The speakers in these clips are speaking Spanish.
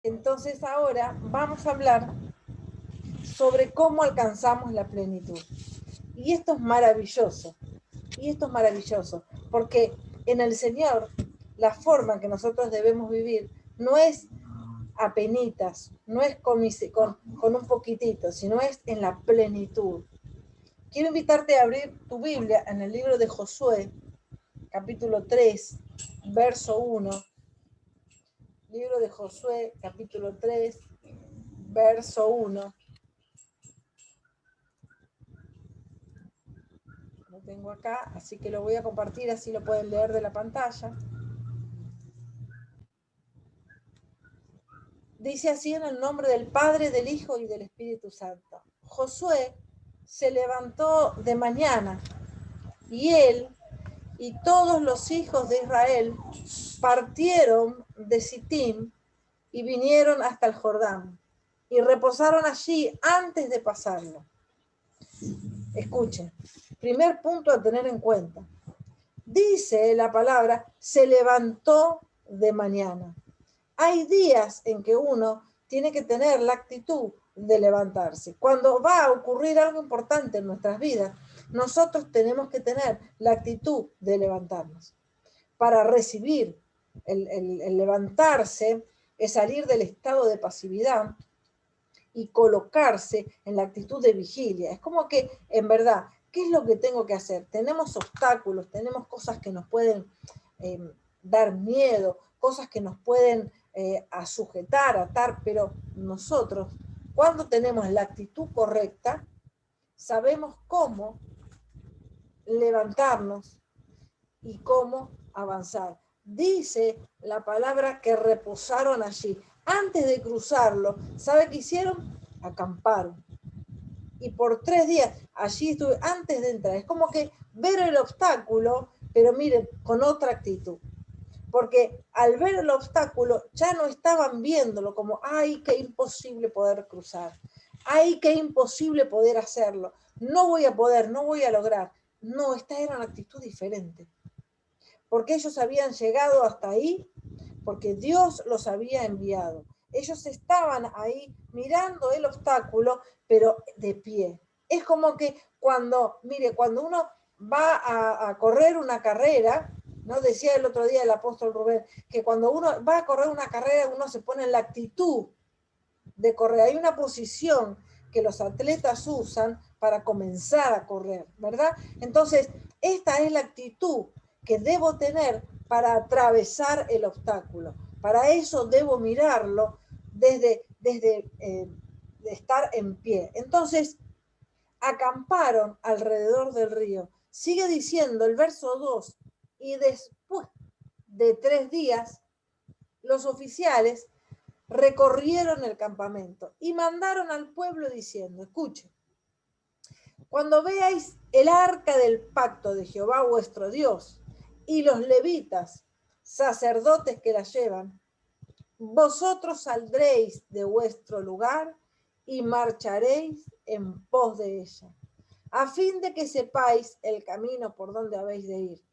Entonces ahora vamos a hablar sobre cómo alcanzamos la plenitud. Y esto es maravilloso. Y esto es maravilloso, porque en el Señor la forma en que nosotros debemos vivir no es apenitas, no es con un poquitito, sino es en la plenitud. Quiero invitarte a abrir tu Biblia en el libro de Josué, capítulo 3, verso 1. Libro de Josué, capítulo 3, verso 1. Lo tengo acá, así que lo voy a compartir, así lo pueden leer de la pantalla. Dice así en el nombre del Padre, del Hijo y del Espíritu Santo. Josué se levantó de mañana y él y todos los hijos de Israel partieron de Sittim y vinieron hasta el Jordán y reposaron allí antes de pasarlo. Escuchen, primer punto a tener en cuenta. Dice la palabra, se levantó de mañana. Hay días en que uno tiene que tener la actitud de levantarse. Cuando va a ocurrir algo importante en nuestras vidas, nosotros tenemos que tener la actitud de levantarnos. Para recibir el levantarse es salir del estado de pasividad y colocarse en la actitud de vigilia. Es como que, en verdad, ¿qué es lo que tengo que hacer? Tenemos obstáculos, tenemos cosas que nos pueden dar miedo, cosas que nos pueden sujetar, atar, pero nosotros, cuando tenemos la actitud correcta, sabemos cómo levantarnos y cómo avanzar. Dice la palabra que reposaron allí. Antes de cruzarlo, ¿sabe qué hicieron? Acamparon. Y por 3 días allí estuve antes de entrar. Es como que ver el obstáculo, pero miren, con otra actitud. Porque al ver el obstáculo ya no estaban viéndolo como, ay, qué imposible poder cruzar. Ay, qué imposible poder hacerlo. No voy a poder, no voy a lograr. No, esta era una actitud diferente. Porque ellos habían llegado hasta ahí, porque Dios los había enviado. Ellos estaban ahí mirando el obstáculo, pero de pie. Es como que cuando uno va a correr una carrera, ¿no? Decía el otro día el apóstol Rubén, que cuando uno va a correr una carrera, uno se pone en la actitud de correr. Hay una posición que los atletas usan para comenzar a correr, ¿verdad? Entonces, esta es la actitud que debo tener para atravesar el obstáculo. Para eso debo mirarlo desde estar en pie. Entonces, acamparon alrededor del río. Sigue diciendo el verso 2, y después de 3 días, los oficiales recorrieron el campamento y mandaron al pueblo diciendo, escuchen, cuando veáis el arca del pacto de Jehová vuestro Dios y los levitas, sacerdotes que la llevan, vosotros saldréis de vuestro lugar y marcharéis en pos de ella, a fin de que sepáis el camino por donde habéis de ir.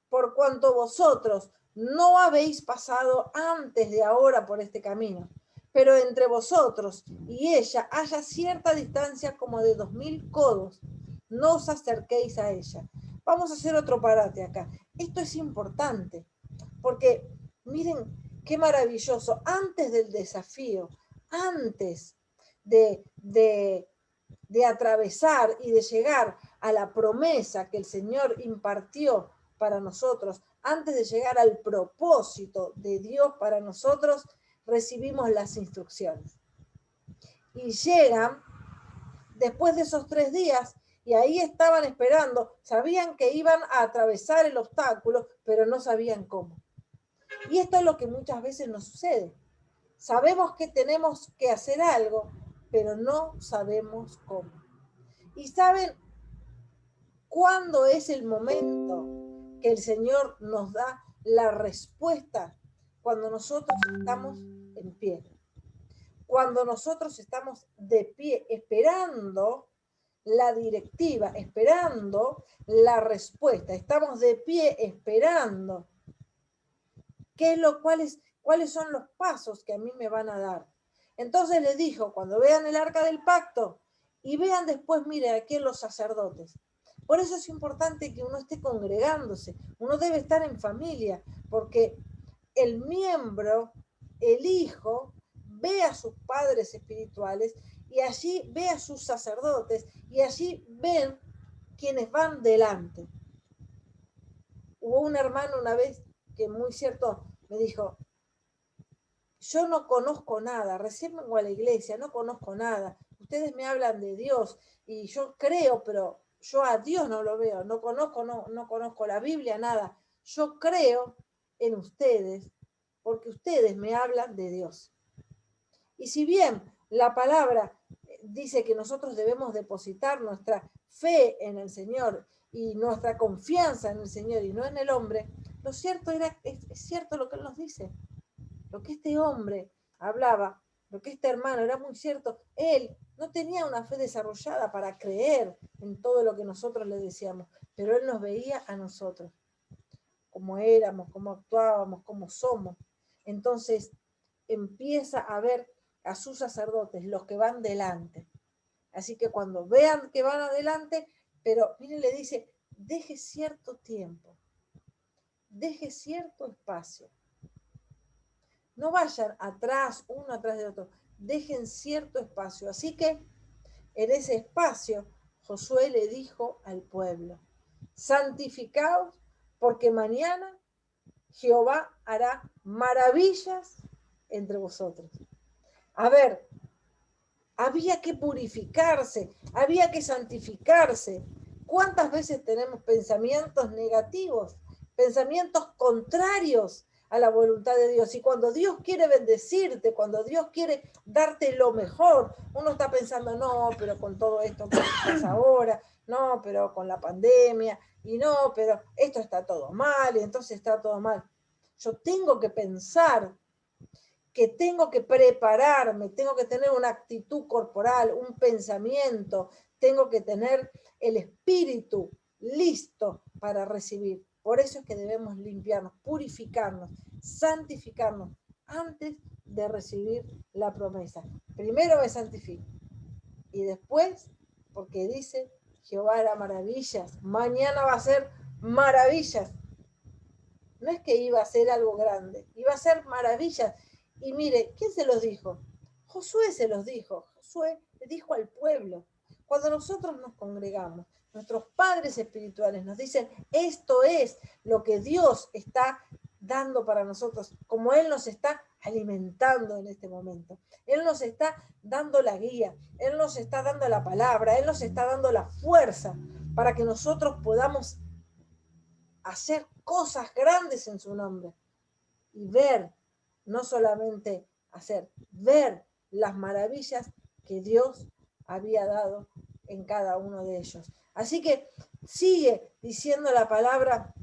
Por cuanto vosotros no habéis pasado antes de ahora por este camino, pero entre vosotros y ella haya cierta distancia como de 2000 codos, no os acerquéis a ella. Vamos a hacer otro parate acá. Esto es importante, porque miren qué maravilloso, antes del desafío, antes de atravesar y de llegar a la promesa que el Señor impartió para nosotros, antes de llegar al propósito de Dios para nosotros, recibimos las instrucciones. Y llegan después de esos 3 días y ahí estaban esperando, sabían que iban a atravesar el obstáculo, pero no sabían cómo. Y esto es lo que muchas veces nos sucede. Sabemos que tenemos que hacer algo, pero no sabemos cómo. ¿Y saben cuándo es el momento que el Señor nos da la respuesta? Cuando nosotros estamos en pie. Cuando nosotros estamos de pie esperando la directiva, esperando la respuesta. Estamos de pie esperando. ¿Qué es lo cual es? ¿Cuáles son los pasos que a mí me van a dar? Entonces le dijo, cuando vean el arca del pacto y vean después, mire, aquí los sacerdotes. Por eso es importante que uno esté congregándose, uno debe estar en familia, porque el miembro, el hijo, ve a sus padres espirituales y allí ve a sus sacerdotes y allí ven quienes van delante. Hubo un hermano una vez que muy cierto me dijo, yo no conozco nada, recién vengo a la iglesia, no conozco nada, ustedes me hablan de Dios y yo creo, pero yo a Dios no lo veo, no conozco la Biblia, nada. Yo creo en ustedes porque ustedes me hablan de Dios. Y si bien la palabra dice que nosotros debemos depositar nuestra fe en el Señor y nuestra confianza en el Señor y no en el hombre, lo cierto es cierto lo que Él nos dice. Lo que este hombre hablaba, lo que este hermano era muy cierto, él no tenía una fe desarrollada para creer en todo lo que nosotros le decíamos, pero él nos veía a nosotros, como éramos, cómo actuábamos, cómo somos. Entonces empieza a ver a sus sacerdotes, los que van delante. Así que cuando vean que van adelante, pero miren, le dice, deje cierto tiempo, deje cierto espacio. No vayan atrás, uno atrás de otro, dejen cierto espacio. Así que en ese espacio Josué le dijo al pueblo, santificaos porque mañana Jehová hará maravillas entre vosotros. A ver, había que purificarse, había que santificarse. ¿Cuántas veces tenemos pensamientos negativos, pensamientos contrarios a la voluntad de Dios? Y cuando Dios quiere bendecirte, cuando Dios quiere darte lo mejor, uno está pensando, no, pero con todo esto que pasa ahora, no, pero con la pandemia, y no, pero esto está todo mal, y entonces está todo mal. Yo tengo que pensar que tengo que prepararme, tengo que tener una actitud corporal, un pensamiento, tengo que tener el espíritu listo para recibir. Por eso es que debemos limpiarnos, purificarnos, santificarnos antes de recibir la promesa. Primero me santifico y después, porque dice, Jehová hará maravillas, mañana va a ser maravillas. No es que iba a ser algo grande, iba a ser maravillas. Y mire, ¿quién se los dijo? Josué se los dijo. Josué le dijo al pueblo. Cuando nosotros nos congregamos, nuestros padres espirituales nos dicen, esto es lo que Dios está dando para nosotros, como Él nos está alimentando en este momento. Él nos está dando la guía, Él nos está dando la palabra, Él nos está dando la fuerza para que nosotros podamos hacer cosas grandes en su nombre y ver, no solamente hacer, ver las maravillas que Dios había dado en cada uno de ellos. Así que sigue diciendo la palabra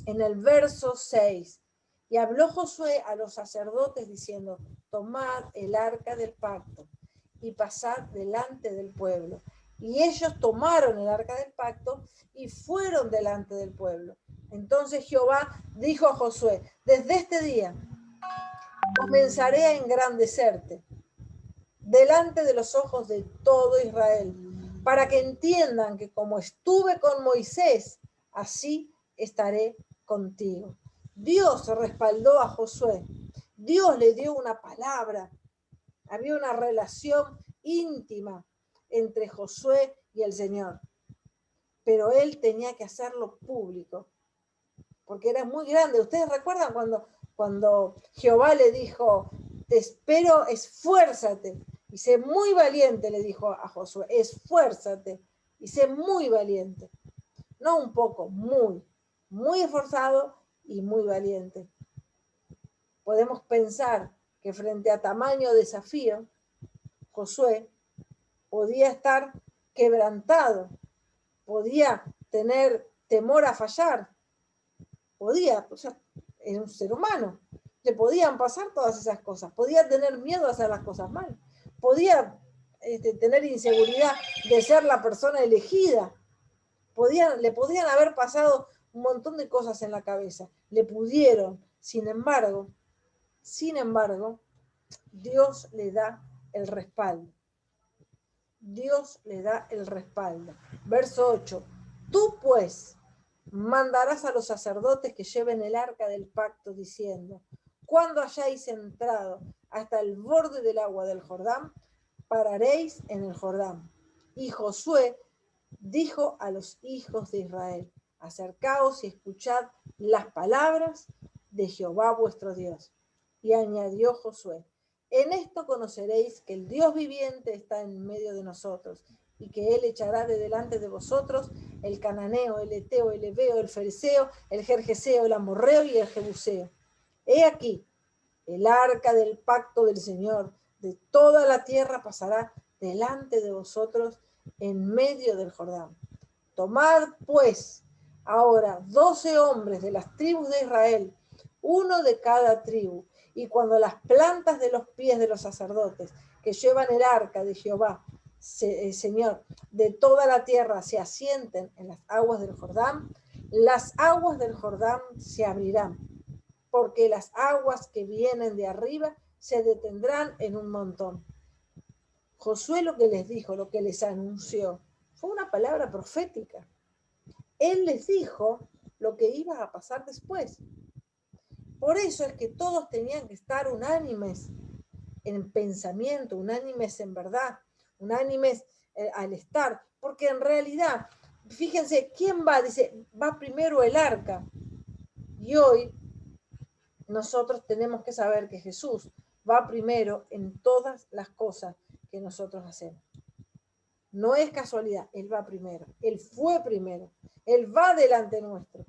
en el verso 6. Y habló Josué a los sacerdotes diciendo, tomad el arca del pacto y pasad delante del pueblo. Y ellos tomaron el arca del pacto y fueron delante del pueblo. Entonces Jehová dijo a Josué, desde este día comenzaré a engrandecerte delante de los ojos de todo Israel, para que entiendan que como estuve con Moisés, así estaré contigo. Dios respaldó a Josué, Dios le dio una palabra, había una relación íntima entre Josué y el Señor, pero él tenía que hacerlo público, porque era muy grande. ¿Ustedes recuerdan cuando Jehová le dijo, te espero, esfuérzate, y sé muy valiente, le dijo a Josué, esfuérzate, y sé muy valiente. No un poco, muy esforzado y muy valiente. Podemos pensar que frente a tamaño desafío, Josué podía estar quebrantado, podía tener temor a fallar, podía, o sea, era un ser humano, le podían pasar todas esas cosas, podía tener miedo a hacer las cosas mal, podía tener inseguridad de ser la persona elegida, le podían haber pasado un montón de cosas en la cabeza, le pudieron, sin embargo, Sin embargo, Dios le da el respaldo. Dios le da el respaldo. Verso 8. Tú pues mandarás a los sacerdotes que lleven el arca del pacto diciendo, cuando hayáis entrado hasta el borde del agua del Jordán, pararéis en el Jordán. Y Josué dijo a los hijos de Israel, acercaos y escuchad las palabras de Jehová vuestro Dios. Y añadió Josué, en esto conoceréis que el Dios viviente está en medio de nosotros, y que él echará de delante de vosotros el cananeo, el eteo, el heveo, el fereceo, el gergeseo, el amorreo y el jebuseo. He aquí, el arca del pacto del Señor de toda la tierra pasará delante de vosotros en medio del Jordán. Tomad pues ahora 12 hombres de las tribus de Israel, uno de cada tribu, y cuando las plantas de los pies de los sacerdotes que llevan el arca de Jehová, Señor, de toda la tierra se asienten en las aguas del Jordán, las aguas del Jordán se abrirán, porque las aguas que vienen de arriba se detendrán en un montón. Josué lo que les dijo, lo que les anunció, fue una palabra profética. Él les dijo lo que iba a pasar después. Por eso es que todos tenían que estar unánimes en pensamiento, unánimes en verdad, unánimes al estar, porque en realidad, fíjense, ¿quién va? Dice, va primero el arca. Y hoy nosotros tenemos que saber que Jesús va primero en todas las cosas que nosotros hacemos. No es casualidad, Él va primero, Él fue primero, Él va delante nuestro.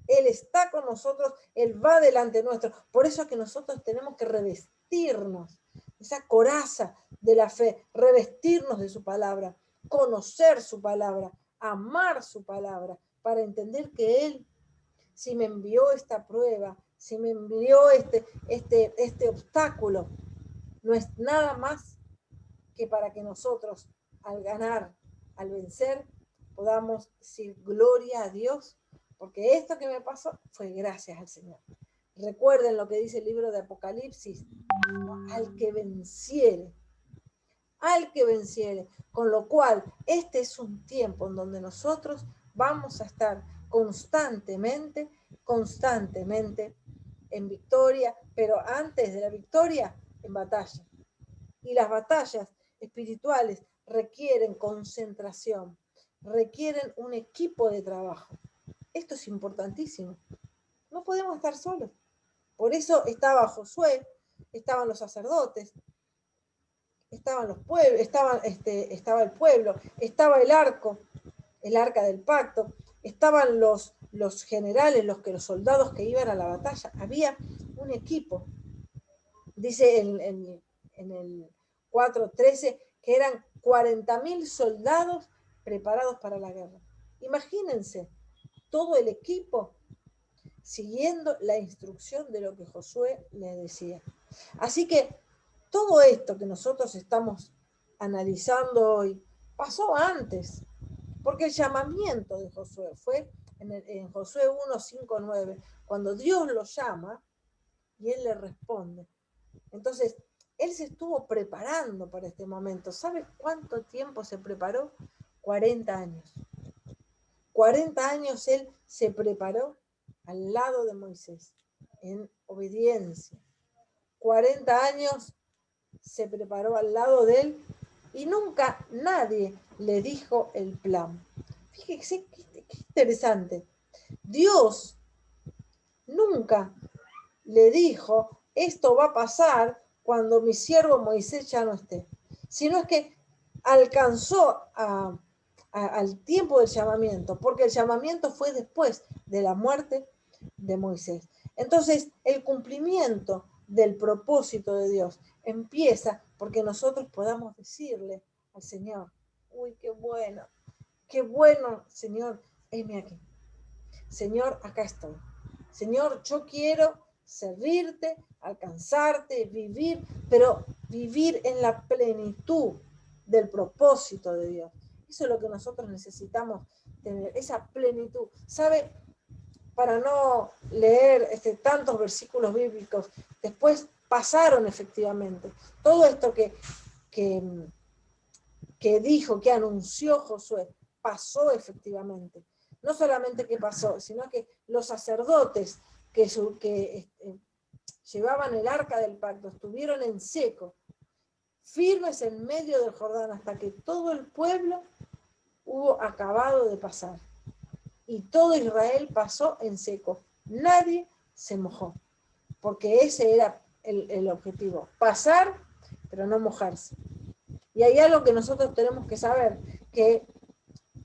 Él está con nosotros, Él va delante nuestro. Por eso es que nosotros tenemos que revestirnos esa coraza de la fe, revestirnos de su palabra, conocer su palabra, amar su palabra, para entender que Él, si me envió esta prueba, si me envió este obstáculo, no es nada más que para que nosotros, al ganar, al vencer, podamos decir gloria a Dios, porque esto que me pasó fue gracias al Señor. Recuerden lo que dice el libro de Apocalipsis, al que venciere, con lo cual este es un tiempo en donde nosotros vamos a estar constantemente en victoria, pero antes de la victoria, en batalla. Y las batallas espirituales requieren concentración, requieren un equipo de trabajo. Esto es importantísimo. No podemos estar solos. Por eso estaba Josué, estaban los sacerdotes, estaban los pueblos, estaba el pueblo, estaba el arca del pacto, estaban los generales, los soldados que iban a la batalla. Había un equipo. Dice en el 4:13 que eran 40.000 soldados preparados para la guerra. Imagínense todo el equipo siguiendo la instrucción de lo que Josué les decía. Así que todo esto que nosotros estamos analizando hoy pasó antes, porque el llamamiento de Josué fue en Josué 1:5-9, cuando Dios lo llama y él le responde. Entonces, él se estuvo preparando para este momento. ¿Sabe cuánto tiempo se preparó? 40 años. 40 años él se preparó al lado de Moisés, en obediencia. 40 años se preparó al lado de él y nunca nadie le dijo el plan. Fíjense qué interesante. Dios nunca le dijo, esto va a pasar cuando mi siervo Moisés ya no esté. Sino es que alcanzó al tiempo del llamamiento, porque el llamamiento fue después de la muerte de Moisés. Entonces, el cumplimiento del propósito de Dios empieza porque nosotros podamos decirle al Señor, uy, qué bueno, Señor, heme aquí. Señor, acá estoy. Señor, yo quiero servirte, alcanzarte, vivir, pero vivir en la plenitud del propósito de Dios. Eso es lo que nosotros necesitamos tener, esa plenitud. ¿Sabe? para no leer tantos versículos bíblicos, después pasaron efectivamente. Todo esto que dijo, que anunció Josué, pasó efectivamente. No solamente que pasó, sino que los sacerdotes que llevaban el arca del pacto estuvieron en seco, firmes en medio del Jordán, hasta que todo el pueblo hubo acabado de pasar. Y todo Israel pasó en seco. Nadie se mojó, porque ese era el objetivo, pasar, pero no mojarse. Y hay algo que nosotros tenemos que saber, que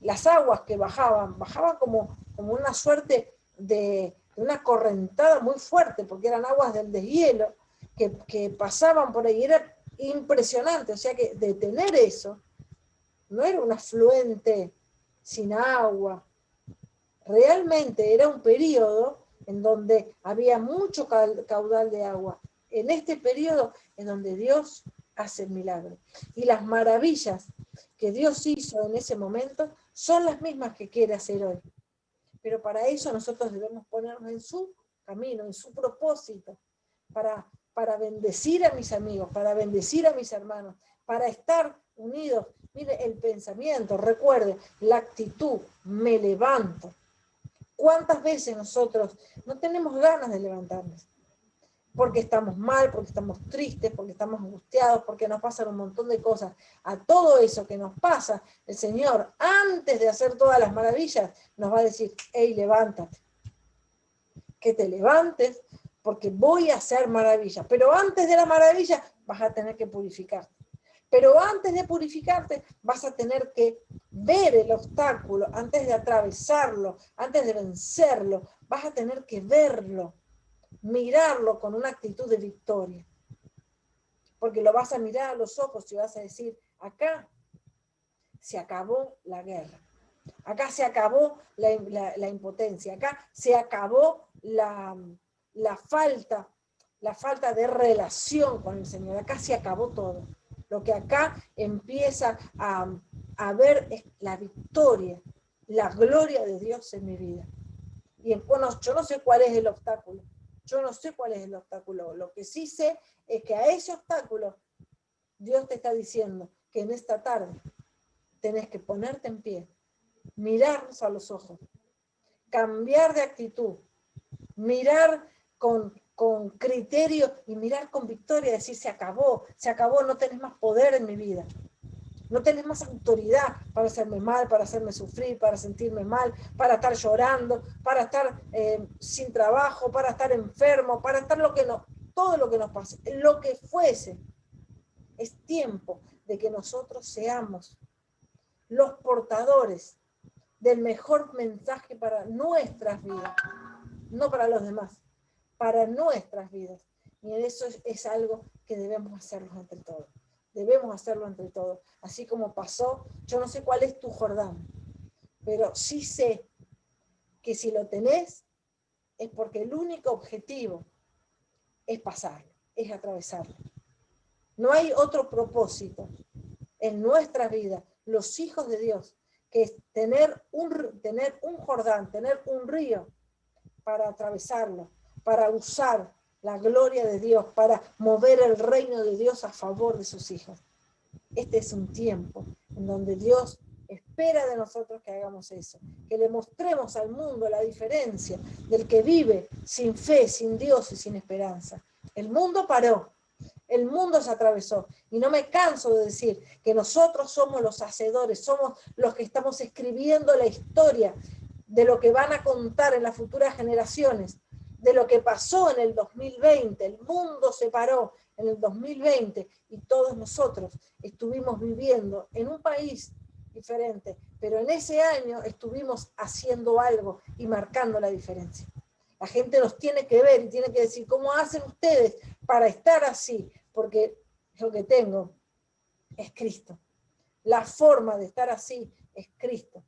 las aguas que bajaban como una suerte de una correntada muy fuerte, porque eran aguas del deshielo, que pasaban por ahí, era impresionante. O sea que detener eso no era un afluente sin agua, realmente era un periodo en donde había mucho caudal de agua. En este periodo es donde Dios hace el milagro. Y las maravillas que Dios hizo en ese momento son las mismas que quiere hacer hoy. Pero para eso nosotros debemos ponernos en su camino, en su propósito, para bendecir a mis amigos, para bendecir a mis hermanos, para estar unidos. Mire, el pensamiento, recuerde, la actitud, me levanto. ¿Cuántas veces nosotros no tenemos ganas de levantarnos? Porque estamos mal, porque estamos tristes, porque estamos angustiados, porque nos pasan un montón de cosas. A todo eso que nos pasa, el Señor, antes de hacer todas las maravillas, nos va a decir, hey, levántate. Que te levantes, porque voy a hacer maravillas. Pero antes de la maravilla, vas a tener que purificarte. Pero antes de purificarte, vas a tener que ver el obstáculo, antes de atravesarlo, antes de vencerlo, vas a tener que verlo, mirarlo con una actitud de victoria. Porque lo vas a mirar a los ojos y vas a decir, acá se acabó la guerra, acá se acabó la impotencia, acá se acabó la falta de relación con el Señor, acá se acabó todo. Lo que acá empieza a ver es la victoria, la gloria de Dios en mi vida. Y bueno, yo no sé cuál es el obstáculo. Yo no sé cuál es el obstáculo. Lo que sí sé es que a ese obstáculo Dios te está diciendo que en esta tarde tenés que ponerte en pie, mirarnos a los ojos, cambiar de actitud, mirar con criterio y mirar con victoria, decir, se acabó, no tenés más poder en mi vida. No tenés más autoridad para hacerme mal, para hacerme sufrir, para sentirme mal, para estar llorando, para estar sin trabajo, para estar enfermo, para estar todo lo que nos pase, lo que fuese. Es tiempo de que nosotros seamos los portadores del mejor mensaje para nuestras vidas, no para los demás, para nuestras vidas. Y eso es algo que debemos hacerlo entre todos. Debemos hacerlo entre todos. Así como pasó, yo no sé cuál es tu Jordán, pero sí sé que si lo tenés es porque el único objetivo es pasarlo, es atravesarlo. No hay otro propósito en nuestra vida, los hijos de Dios, que es tener un Jordán, tener un río para atravesarlo, para usar la gloria de Dios, para mover el reino de Dios a favor de sus hijos. Este es un tiempo en donde Dios espera de nosotros que hagamos eso, que le mostremos al mundo la diferencia del que vive sin fe, sin Dios y sin esperanza. El mundo paró, el mundo se atravesó, y no me canso de decir que nosotros somos los hacedores, somos los que estamos escribiendo la historia de lo que van a contar en las futuras generaciones, de lo que pasó en el 2020, el mundo se paró en el 2020 y todos nosotros estuvimos viviendo en un país diferente, pero en ese año estuvimos haciendo algo y marcando la diferencia. La gente nos tiene que ver y tiene que decir, ¿cómo hacen ustedes para estar así? Porque lo que tengo es Cristo. La forma de estar así es Cristo.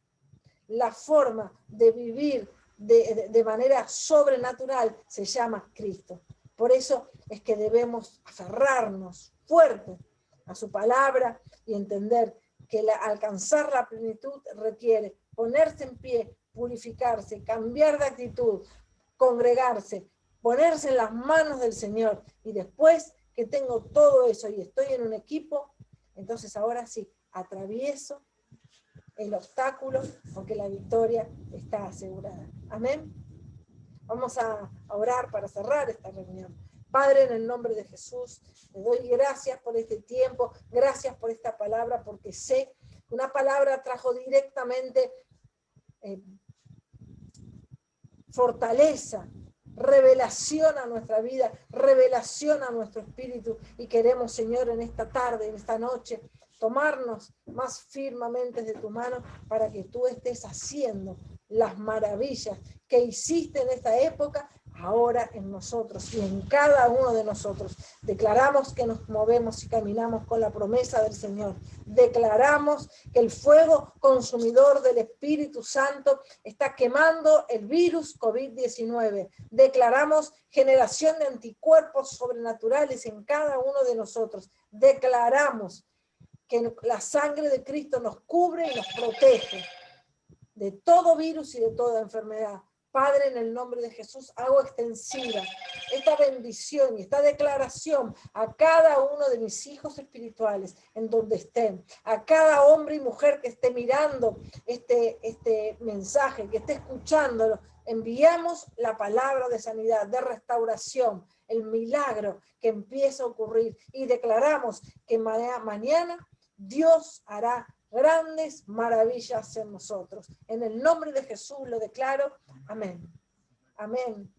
La forma de vivir de manera sobrenatural se llama Cristo. Por eso es que debemos aferrarnos fuerte a su palabra y entender que alcanzar la plenitud requiere ponerse en pie, purificarse, cambiar de actitud, congregarse, ponerse en las manos del Señor. Y después que tengo todo eso y estoy en un equipo, entonces ahora sí, atravieso el obstáculo porque la victoria está asegurada. Amén. Vamos a orar para cerrar esta reunión. Padre, en el nombre de Jesús, te doy gracias por este tiempo, gracias por esta palabra, porque sé que una palabra trajo directamente fortaleza, revelación a nuestra vida, revelación a nuestro espíritu, y queremos, Señor, en esta tarde, en esta noche, tomarnos más firmemente de tu mano para que tú estés haciendo las maravillas que hiciste en esta época, ahora en nosotros y en cada uno de nosotros. Declaramos que nos movemos y caminamos con la promesa del Señor. Declaramos que el fuego consumidor del Espíritu Santo está quemando el virus COVID-19. Declaramos generación de anticuerpos sobrenaturales en cada uno de nosotros. Declaramos que la sangre de Cristo nos cubre y nos protege de todo virus y de toda enfermedad. Padre, en el nombre de Jesús, hago extensiva esta bendición y esta declaración a cada uno de mis hijos espirituales, en donde estén, a cada hombre y mujer que esté mirando este mensaje, que esté escuchándolo. Enviamos la palabra de sanidad, de restauración, el milagro que empieza a ocurrir, y declaramos que mañana Dios hará grandes maravillas en nosotros. En el nombre de Jesús lo declaro. Amén. Amén.